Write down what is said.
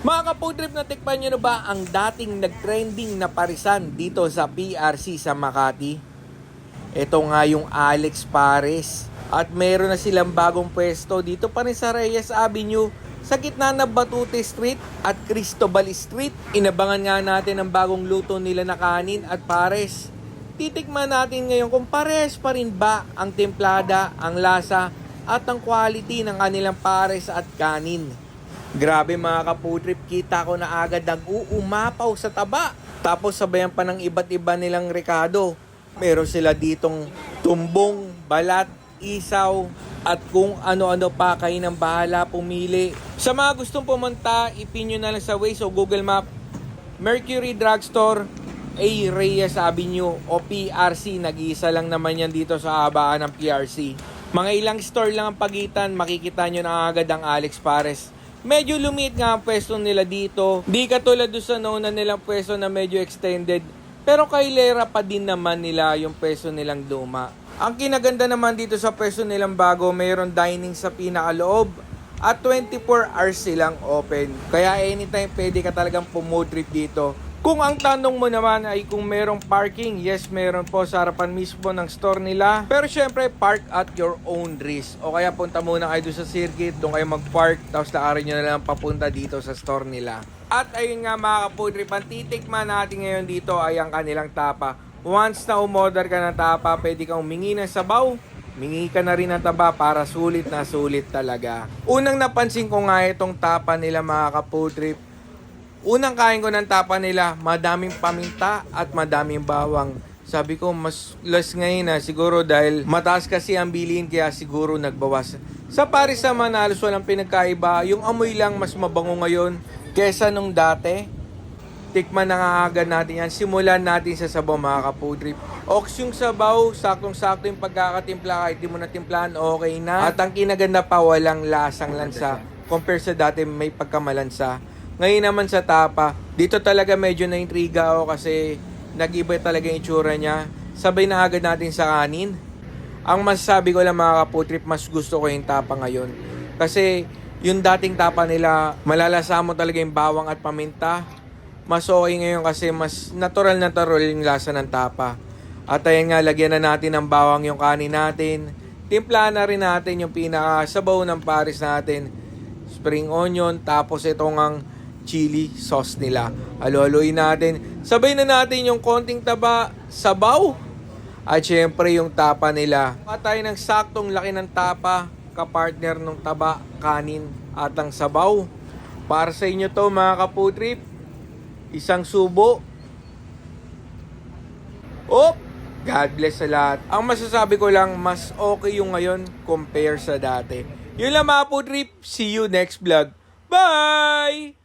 Mga ka-food trip, natikman nyo na ba ang dating nag-trending na parisan dito sa PRC sa Makati? Ito nga yung Alex Pares. At meron na silang bagong pwesto dito pa rin sa Reyes Avenue sa gitna ng Batute Street at Cristobal Street. Inabangan nga natin ang bagong luto nila na kanin at pares. Titikman natin ngayon kung pares pa rin ba ang templada, ang lasa at ang quality ng kanilang pares at kanin. Grabe mga ka-food trip, kita ko na agad nag-uumapaw sa taba. Tapos sabayan pa ng iba't iba nilang rekado. Meron sila ditong tumbong, balat, isaw, at kung ano-ano pa, kayo ng bahala pumili. Sa mga gustong pumunta, ipin nyo na lang sa Waze o Google Map, Mercury Drugstore, A. Reyes Avenue o PRC. Nag-iisa lang naman yan dito sa habaan ng PRC. Mga ilang store lang ang pagitan, makikita nyo na agad ang Alex Pares. Medyo lumit nga ang pwesto nila dito. Di katulad doon sa nauna nilang pwesto na medyo extended. Pero kailera pa din naman nila yung pwesto nilang luma. Ang kinaganda naman dito sa pwesto nilang bago, mayroon dining sa pinakaloob at 24 hours silang open. Kaya anytime pwede ka talagang pumood trip dito. Kung ang tanong mo naman ay kung merong parking, yes, meron po sa harapan mismo ng store nila. Pero syempre, park at your own risk. O kaya punta muna kayo doon sa circuit, doon kayo mag-park, tapos lakarin nyo na lang papunta dito sa store nila. At ayun nga mga ka-food trip, ang titikman natin ngayon dito ay ang kanilang tapa. Once na umorder ka ng tapa, pwede kang humingi ng sabaw, mingi ka na rin ng taba para sulit na sulit talaga. Unang napansin ko nga itong tapa nila mga ka-food trip. Unang kain ko ng tapa nila, madaming paminta at madaming bawang. Sabi ko, mas less ngayon na siguro dahil mataas kasi ang bilhin kaya siguro nagbawas. Sa Paris naman halos walang pinagkaiba. Yung amoy lang mas mabango ngayon kesa nung dati. Tikman na nga agad natin yan. Simulan natin sa sabaw mga ka-food trip. Ox yung sabaw, saktong-sakto yung pagkakatimpla. Kahit di mo na timplahan, okay na. At ang kinaganda pa, walang lasang lansa. Compare sa dati, may pagkamalansa. Ngayon naman sa tapa, dito talaga medyo na-intriga ako kasi nag-iba talaga yung itsura niya. Sabay na agad natin sa kanin. Ang masasabi ko lang mga ka-food trip, mas gusto ko yung tapa ngayon. Kasi yung dating tapa nila, malalasa mo talaga yung bawang at paminta. Mas okay ngayon kasi mas natural yung lasa ng tapa. At ayun nga, lagyan na natin ng bawang yung kanin natin. Timplahan na rin natin yung pinakasabaw ng pares natin. Spring onion, tapos itong ang chili sauce nila. Halo-haloyin natin. Sabay na natin yung konting taba, sabaw. At syempre yung tapa nila. Patay ng saktong laki ng tapa, kapartner ng taba, kanin, at ang sabaw. Para sa inyo to mga ka-food trip. Isang subo. Oh! God bless sa lahat. Ang masasabi ko lang, mas okay yung ngayon compare sa dati. Yun lang mga food trip. See you next vlog. Bye!